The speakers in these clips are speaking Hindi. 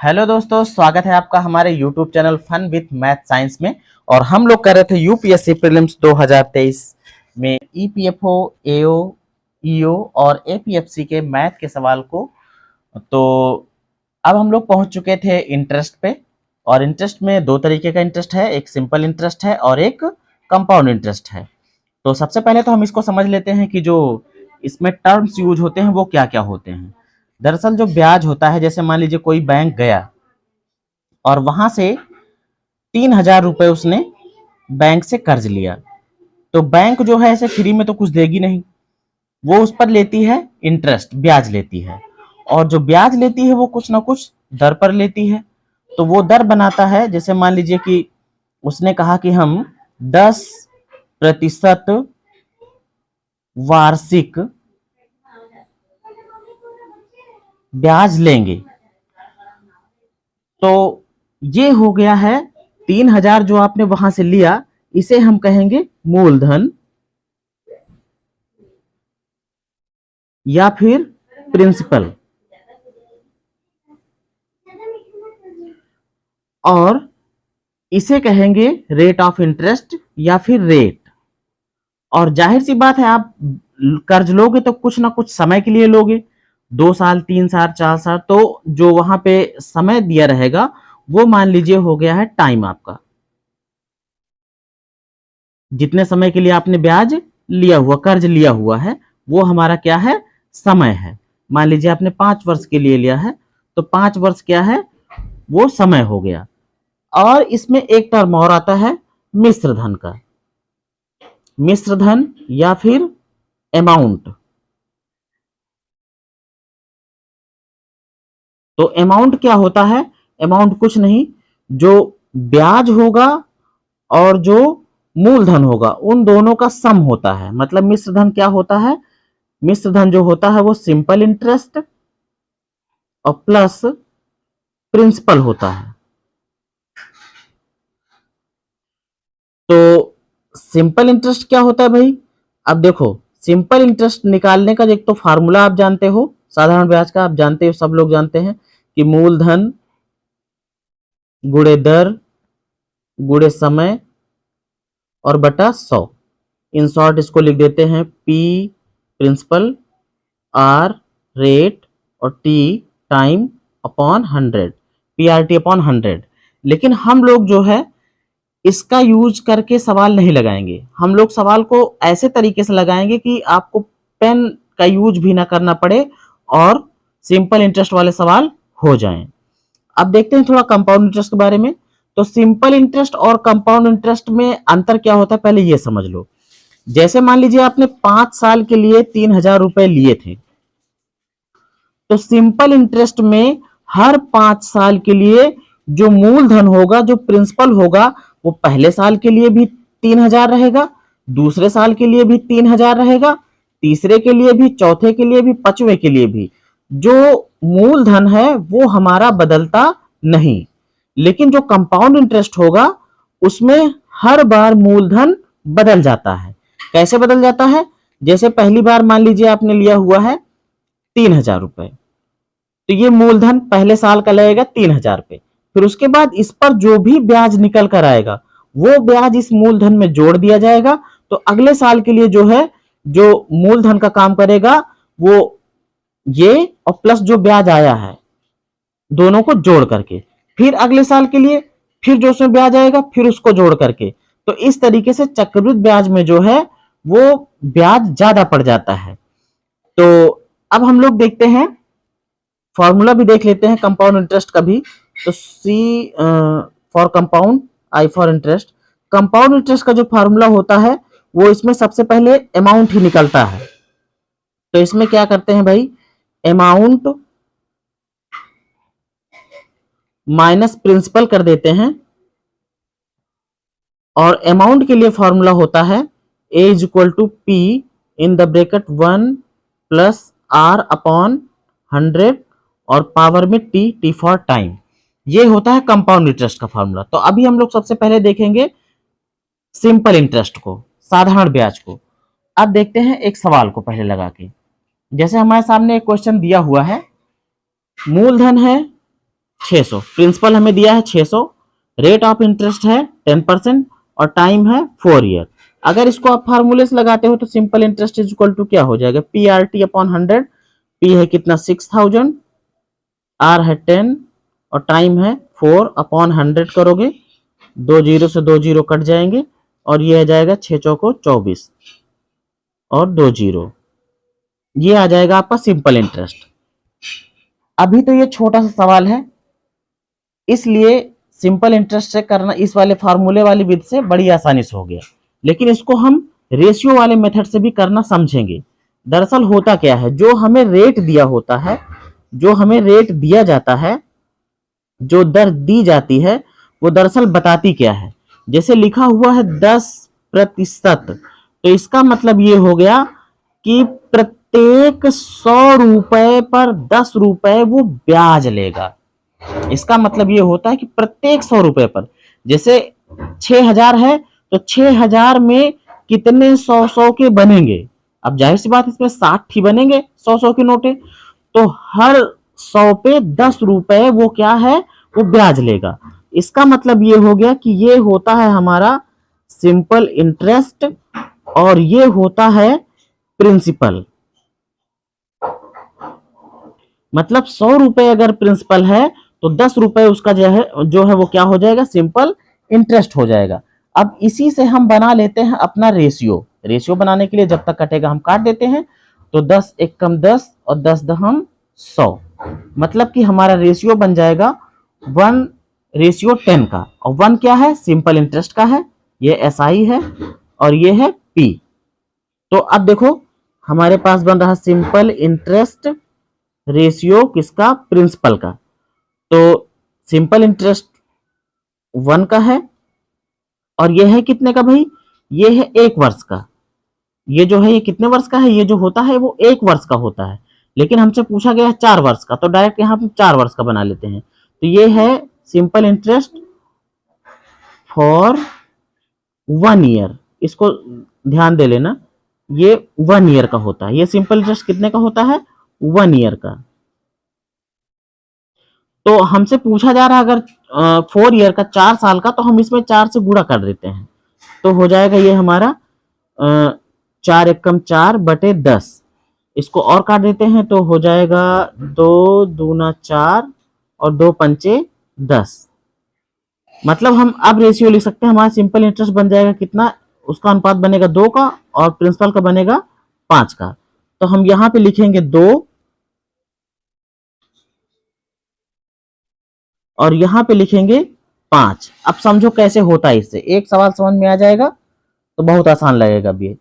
हेलो दोस्तों, स्वागत है आपका हमारे YouTube channel fun with math science में। और हम लोग कर रहे थे यूपीएससी प्रीलिम्स 2023 में ईपीएफओ, एओ, ईओ और एपीएफसी के मैथ के सवाल को। तो अब हम लोग पहुंच चुके थे इंटरेस्ट पे। और इंटरेस्ट में दो तरीके का इंटरेस्ट है, एक सिंपल इंटरेस्ट है और एक कंपाउंड इंटरेस्ट है। तो सबसे पहले तो हम इसको समझ लेते हैं कि जो इसमें टर्म्स यूज होते हैं वो क्या क्या होते हैं। दरअसल जो ब्याज होता है, जैसे मान लीजिए कोई बैंक गया और वहां से 3,000 रुपए उसने बैंक से कर्ज लिया, तो बैंक जो है ऐसे फ्री में तो कुछ देगी नहीं, वो उस पर लेती है इंटरेस्ट, ब्याज लेती है। और जो ब्याज लेती है वो कुछ ना कुछ दर पर लेती है। तो वो दर बनाता है, जैसे मान लीजिए कि उसने कहा कि हम 10% वार्षिक ब्याज लेंगे। तो ये हो गया है 3,000 जो आपने वहां से लिया, इसे हम कहेंगे मूलधन या फिर प्रिंसिपल। और इसे कहेंगे रेट ऑफ इंटरेस्ट या फिर रेट। और जाहिर सी बात है, आप कर्ज लोगे तो कुछ ना कुछ समय के लिए लोगे, 2 साल, 3 साल, 4 साल। तो जो वहां पे समय दिया रहेगा वो मान लीजिए हो गया है टाइम आपका, जितने समय के लिए आपने ब्याज लिया हुआ, कर्ज लिया हुआ है, वो हमारा क्या है, समय है। मान लीजिए आपने 5 वर्ष के लिए लिया है, तो 5 वर्ष क्या है, वो समय हो गया। और इसमें एक टर्म और आता है मिश्र धन का, मिश्र धन या फिर अमाउंट। तो अमाउंट क्या होता है, अमाउंट कुछ नहीं, जो ब्याज होगा और जो मूलधन होगा उन दोनों का सम होता है। मतलब मिश्र धन क्या होता है, मिश्र धन जो होता है वो सिंपल इंटरेस्ट और प्लस प्रिंसिपल होता है। तो सिंपल इंटरेस्ट क्या होता है भाई, अब देखो, सिंपल इंटरेस्ट निकालने का एक तो फार्मूला आप जानते हो, साधारण ब्याज का आप जानते हो, सब लोग जानते हैं कि मूलधन गुणे दर गुणे समय और बटा 100। इन शॉर्ट इसको लिख देते हैं P प्रिंसिपल, R रेट और T time upon 100, PRT upon 100। लेकिन हम लोग जो है इसका यूज करके सवाल नहीं लगाएंगे, हम लोग सवाल को ऐसे तरीके से लगाएंगे कि आपको पेन का यूज भी ना करना पड़े और सिंपल इंटरेस्ट वाले सवाल हो जाएं। अब देखते हैं थोड़ा कंपाउंड इंटरेस्ट के बारे में। तो सिंपल इंटरेस्ट और कंपाउंड इंटरेस्ट में अंतर क्या होता है, पहले ये समझ लो। जैसे मान लीजिए आपने 5 साल के लिए 3,000 रुपए लिए थे, तो सिंपल इंटरेस्ट में हर 5 साल के लिए जो मूलधन होगा, जो प्रिंसिपल होगा, वो पहले साल के लिए भी 3,000 रहेगा, दूसरे साल के लिए भी 3,000 रहेगा, तीसरे के लिए भी, चौथे के लिए भी, पांचवें के लिए भी। जो मूलधन है वो हमारा बदलता नहीं। लेकिन जो कंपाउंड इंटरेस्ट होगा उसमें हर बार मूलधन बदल जाता है। कैसे बदल जाता है, जैसे पहली बार मान लीजिए आपने लिया हुआ है 3,000 रुपए, तो ये मूलधन पहले साल का लगेगा 3,000 पे। फिर उसके बाद इस पर जो भी ब्याज निकल कर आएगा वो ब्याज इस मूलधन में जोड़ दिया जाएगा। तो अगले साल के लिए जो है, जो मूलधन का काम करेगा वो ये, और प्लस जो ब्याज आया है, दोनों को जोड़ करके फिर अगले साल के लिए फिर जो उसमें ब्याज आएगा फिर उसको जोड़ करके। तो इस तरीके से चक्रवृद्धि ब्याज में जो है वो ब्याज ज्यादा पड़ जाता है। तो अब हम लोग देखते हैं, फॉर्मूला भी देख लेते हैं कंपाउंड इंटरेस्ट का भी। तो C for compound, I for interest. Compound interest का जो फार्मूला होता है वो इसमें सबसे पहले अमाउंट ही निकलता है। तो इसमें क्या करते हैं भाई, अमाउंट माइनस प्रिंसिपल कर देते हैं। और अमाउंट के लिए फॉर्मूला होता है A is equal to P in the bracket 1 plus R upon 100 और पावर में T फॉर टाइम। ये होता है कंपाउंड इंटरेस्ट का फॉर्मूला। तो अभी हम लोग सबसे पहले देखेंगे सिंपल इंटरेस्ट को, साधारण ब्याज को। अब देखते हैं एक सवाल को पहले लगा के। जैसे हमारे सामने एक क्वेश्चन दिया हुआ है, मूलधन है 600, प्रिंसिपल हमें दिया है 600, रेट ऑफ इंटरेस्ट है 10% और टाइम है 4 ईयर। अगर इसको आप फार्मूले से लगाते हो तो simple interest is equal to क्या हो जाएगा, पी आर टी अपॉन 100। पी है कितना 6000, आर है 10 और टाइम है 4 अपॉन 100 करोगे, 2 जीरो से 2 जीरो कट जाएंगे और ये आ जाएगा 6 चौको 24 और 2 जीरो, ये आ जाएगा आपका सिंपल इंटरेस्ट। अभी तो ये छोटा सा सवाल है, इसलिए सिंपल इंटरेस्ट से करना इस वाले फार्मूले वाली विधि से बड़ी आसानी से हो गया, लेकिन इसको हम रेशियो वाले मेथड से भी करना समझेंगे। दरअसल होता क्या है, जो हमें रेट दिया होता है, जो हमें रेट दिया जाता है, जो दर दी जाती है, वो दरअसल बताती क्या है। जैसे लिखा हुआ है 10%, तो इसका मतलब ये हो गया कि प्रत्येक 100 रुपए पर 10 रुपए वो ब्याज लेगा। इसका मतलब ये होता है कि प्रत्येक 100 रुपए पर, जैसे 6000 है तो 6000 में कितने 100 के बनेंगे। अब जाहिर सी बात इसमें 60 ही बनेंगे 100 के नोटे, तो हर 100 पे 10 रुपए वो क्या है, वो ब्याज लेगा। इसका मतलब ये हो गया कि ये होता है हमारा सिंपल इंटरेस्ट और ये होता है प्रिंसिपल। मतलब 100 रुपए अगर प्रिंसिपल है तो 10 रुपए उसका जो है वो क्या हो जाएगा, सिंपल इंटरेस्ट हो जाएगा। अब इसी से हम बना लेते हैं अपना रेशियो। रेशियो बनाने के लिए जब तक कटेगा हम काट देते हैं, तो 10 एक कम 10 और 10 दहम 100, मतलब कि हमारा रेशियो बन जाएगा 1:10 का। और 1 क्या है, सिंपल इंटरेस्ट का है, ये एसआई है और ये है पी। तो अब देखो हमारे पास बन रहा सिंपल इंटरेस्ट रेशियो किसका, प्रिंसिपल का। तो सिंपल इंटरेस्ट 1 का है और ये है कितने का भाई, ये है 1 वर्ष का। ये जो है ये कितने वर्ष का है, ये जो होता है वो 1 वर्ष का होता है, लेकिन हमसे पूछा गया है 4 वर्ष का, तो डायरेक्ट यहाँ पे 4 वर्ष का बना लेते हैं। तो ये है सिंपल इंटरेस्ट फॉर 1 ईयर, इसको ध्यान दे लेना, ये 1 ईयर का होता है। ये सिंपल इंटरेस्ट कितने का होता है, 1 ईयर का। तो हमसे पूछा जा रहा है अगर 4 ईयर का, 4 साल का, तो हम इसमें 4 से गुणा कर देते हैं, तो हो जाएगा ये हमारा 4 एकम 4 बटे 10। इसको और काट देते हैं तो हो जाएगा 2 दूना 4 और 2 पंचे 10। मतलब हम अब रेशियो लिख सकते हैं, हमारा सिंपल इंटरेस्ट बन जाएगा कितना, उसका अनुपात बनेगा 2 का और प्रिंसिपल का बनेगा 5 का। तो हम यहां पे लिखेंगे 2 और यहां पे लिखेंगे 5। अब समझो कैसे होता है, इससे एक सवाल समझ में आ जाएगा तो बहुत आसान लगेगा भी।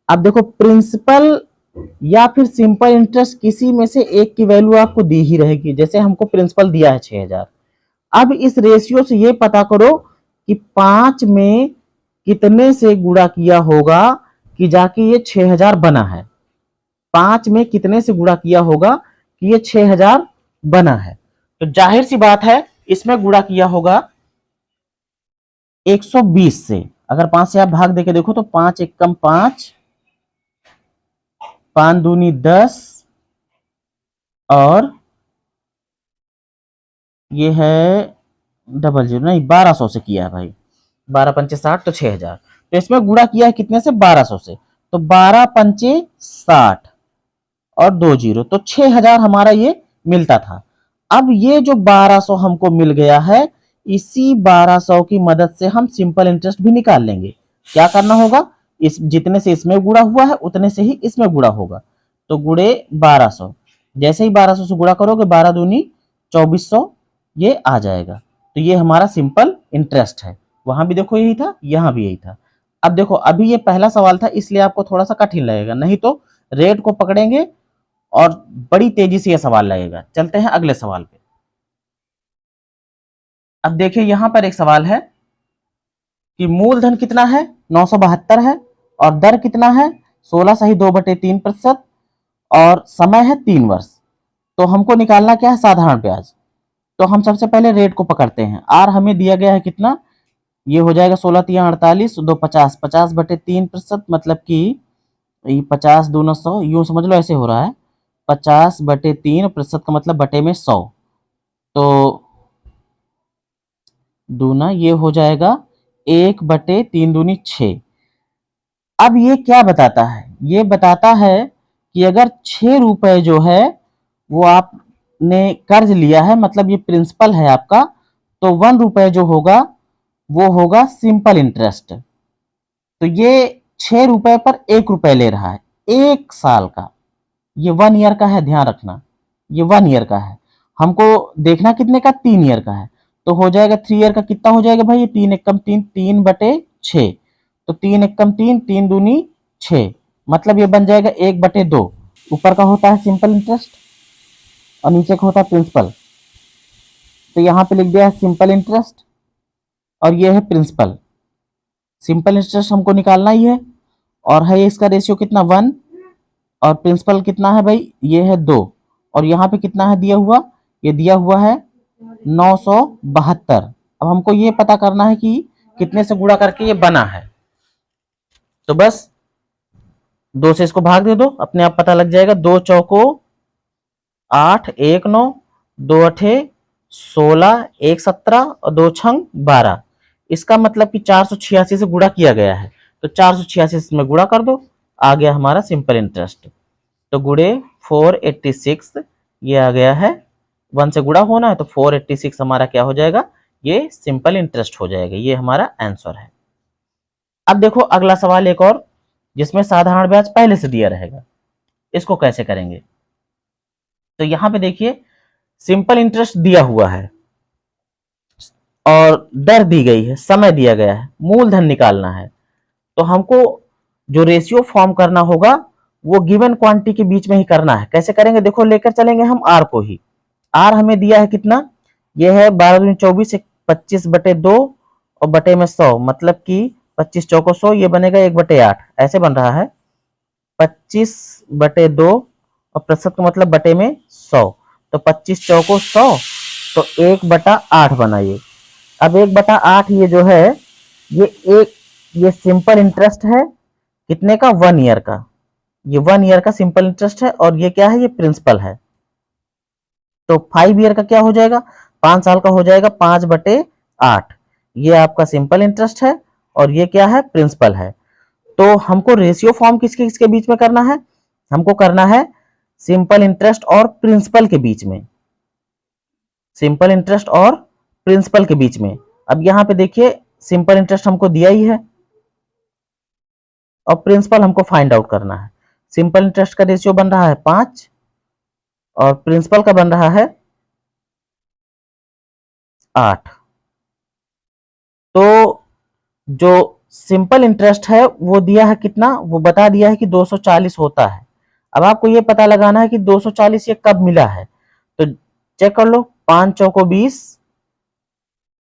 अब देखो प्रिंसिपल या फिर सिंपल इंटरेस्ट किसी में से एक की वैल्यू आपको दी ही रहेगी। जैसे हमको प्रिंसिपल दिया है 6000, अब इस रेशियो से ये पता करो कि 5 में कितने से गुणा किया होगा कि जाके ये 6000 बना है। 5 में कितने से गुणा किया होगा कि ये 6000 बना है। तो जाहिर सी बात है इसमें गुणा किया होगा 120 से। अगर 5 से आप भाग देके देखो तो 5 एकम 5, 5 दूनी 10 और ये है 00 नहीं 1200 से किया है भाई, 12 पंचे 60 तो 6000। तो इसमें गुणा किया है कितने से, 1200 से, तो 12 पंचे 60 और 2 जीरो, तो 6000 हमारा ये मिलता था। अब ये जो 1200 हमको मिल गया है, इसी 1200 की मदद से हम सिंपल इंटरेस्ट भी निकाल लेंगे। क्या करना होगा, इस जितने से इसमें गुणा हुआ है उतने से ही इसमें गुणा होगा, तो गुणे 1200। जैसे ही 1200 से गुणा करोगे 12 दूनी 2400, ये आ जाएगा। तो ये हमारा सिंपल इंटरेस्ट है। वहां भी देखो यही था, यहां भी यही था। अब देखो अभी ये पहला सवाल था इसलिए आपको थोड़ा सा कठिन लगेगा, नहीं तो रेट को पकड़ेंगे और बड़ी तेजी से यह सवाल लगेगा। चलते हैं अगले सवाल पे। अब देखिए यहां पर एक सवाल है कि मूलधन कितना है, 972 है, और दर कितना है, 16 सही 2/3% और समय है 3 वर्ष। तो हमको निकालना क्या है, साधारण ब्याज। तो हम सबसे पहले रेट को पकड़ते हैं। आर हमें दिया गया है कितना, ये हो जाएगा 16 तिया 48, 2 50, 50/3%, मतलब कि 50 दूना 100, यूं समझ लो ऐसे हो रहा है, 50/3 प्रतिशत का मतलब बटे में 100। तो दूना, ये हो जाएगा 1/3 दूनी 6। अब ये क्या बताता है? ये बताता है कि अगर 6 रुपए जो है वो आपने कर्ज लिया है, मतलब ये प्रिंसिपल है आपका, तो 1 रुपए जो होगा वो होगा सिंपल इंटरेस्ट। तो ये 6 रुपए पर 1 रुपए ले रहा है 1 साल का। ये 1 ईयर का है, ध्यान रखना, ये 1 ईयर का है। हमको देखना कितने का, 3 ईयर का है। तो हो जाएगा 3 ईयर का कितना हो जाएगा भाई, 3 एकम 3, 3/6। तो 3 एकम 3, 3 दूनी 6, मतलब ये बन जाएगा 1/2। ऊपर का होता है सिंपल इंटरेस्ट और नीचे का होता है प्रिंसिपल। तो यहाँ पे लिख दिया है सिंपल इंटरेस्ट और ये है प्रिंसिपल। सिंपल इंटरेस्ट हमको निकालना ही है, और है इसका रेशियो कितना, 1, और प्रिंसिपल कितना है भाई, ये है 2, और यहाँ पे कितना है दिया हुआ, ये दिया हुआ है 972। अब हमको ये पता करना है कि कितने से गुणा करके ये बना है। तो बस 2 से इसको भाग दे दो, अपने आप पता लग जाएगा। 2 चौको 8, 1 9, 2 अठे 16, 1 17 और 2 छंग 12। इसका मतलब कि 486 से गुणा किया गया है, तो 486 इसमें गुणा कर दो, आ गया हमारा सिंपल इंटरेस्ट। तो गुणे 486, ये आ गया है, 1 से गुणा होना है तो 486 हमारा क्या हो जाएगा, ये सिंपल इंटरेस्ट हो जाएगा। ये हमारा आंसर है। अब देखो अगला सवाल एक और, जिसमें साधारण ब्याज पहले से दिया रहेगा, इसको कैसे करेंगे। तो यहां पे देखिए सिंपल इंटरेस्ट दिया हुआ है और दर दी गई है, समय दिया गया है, मूलधन निकालना है। तो हमको जो रेशियो फॉर्म करना होगा वो गिवन क्वांटिटी के बीच में ही करना है। कैसे करेंगे, देखो लेकर चलेंगे हम आर को ही। आर हमें दिया है कितना, ये है 12 दूनी 24, 25/2 और बटे में 100, मतलब कि 25 चौको 100, ये बनेगा 1/8, ऐसे बन रहा है 25/2 और प्रतिशत का मतलब बटे में 100, तो 25 चौको 100, तो 1/8 बना ये। अब 1/8 ये जो है ये सिंपल इंटरेस्ट है, कितने का, 1 ईयर का। ये 1 ईयर का सिंपल इंटरेस्ट है, और ये क्या है, ये प्रिंसिपल है। तो 5 ईयर का क्या हो जाएगा, 5 साल का हो जाएगा 5/8। ये आपका सिंपल इंटरेस्ट है और ये क्या है, प्रिंसिपल है। तो हमको रेशियो फॉर्म किसके किसके बीच में करना है, हमको करना है सिंपल इंटरेस्ट और प्रिंसिपल के बीच में, सिंपल इंटरेस्ट और प्रिंसिपल के बीच में। अब यहां पे देखिए सिंपल इंटरेस्ट हमको दिया ही है और प्रिंसिपल हमको फाइंड आउट करना है। सिंपल इंटरेस्ट का रेशियो बन रहा है 5 और प्रिंसिपल का बन रहा है 8। तो जो सिंपल इंटरेस्ट है वो दिया है कितना, वो बता दिया है कि 240 होता है। अब आपको ये पता लगाना है कि 240 ये कब मिला है। तो चेक कर लो, 5 चौको 20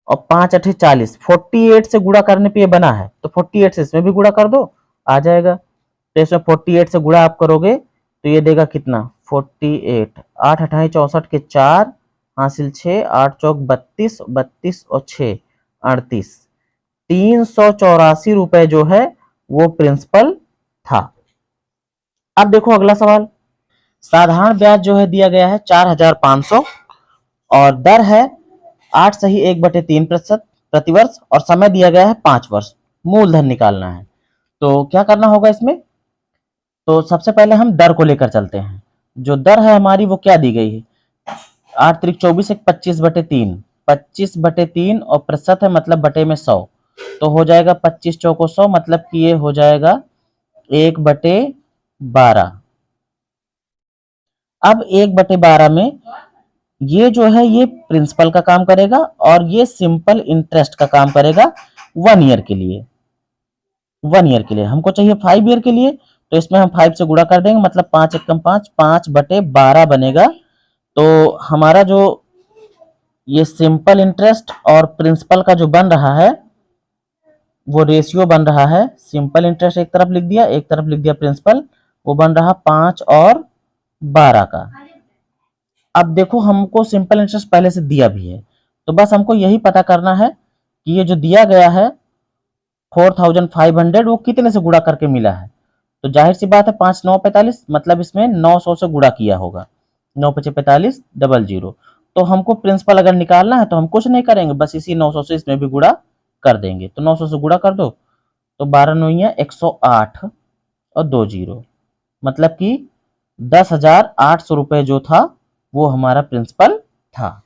और 5 अठे 40, 48 से गुणा करने पे ये बना है, तो 48 से इसमें भी गुणा कर दो, आ जाएगा। तो इसमें 48 से गुणा आप करोगे तो ये देगा कितना, 48, 8 अठाई 64 के 4 हासिल 6, 8 चौक 32, 32 और 6 38, 384 रुपए जो है वो प्रिंसिपल था। अब देखो अगला सवाल, साधारण ब्याज जो है दिया गया है 4500 और दर है 8 सही 1/3% प्रतिवर्ष और समय दिया गया है 5 वर्ष। मूलधन निकालना है, तो क्या करना होगा इसमें। तो सबसे पहले हम दर को लेकर चलते हैं। जो दर है हमारी वो क्या दी गई है, 8 त्रिक 24, 25/3, 25/3 और प्रतिशत है मतलब बटे में 100, तो हो जाएगा 25 चौको 100, मतलब कि ये हो जाएगा 1/12। अब 1/12 में ये जो है ये प्रिंसिपल का काम करेगा और ये सिंपल इंटरेस्ट का काम करेगा 1 ईयर के लिए। 1 ईयर के लिए हमको चाहिए 5 ईयर के लिए, तो इसमें हम 5 से गुणा कर देंगे, मतलब 5 एकम 5, 5/12 बनेगा। तो हमारा जो ये सिंपल इंटरेस्ट और प्रिंसिपल का जो बन रहा है वो रेशियो बन रहा है, सिंपल इंटरेस्ट एक तरफ लिख दिया, एक तरफ लिख दिया प्रिंसिपल, वो बन रहा 5 और 12 का। अब देखो हमको सिंपल इंटरेस्ट पहले से दिया भी है, तो बस हमको यही पता करना है कि ये जो दिया गया है 4500 वो कितने से गुणा करके मिला है। तो जाहिर सी बात है 5 9 45, मतलब इसमें 900 से गुणा किया होगा, 9 5 45 00, तो हमको प्रिंसिपल अगर निकालना है तो हम कुछ नहीं करेंगे, बस इसी 900 से इसमें भी गुणा कर देंगे। तो 900 से गुणा कर दो तो 12 नौइया 108 और 2 जीरो, मतलब कि 10,800 रुपए जो था वो हमारा प्रिंसिपल था।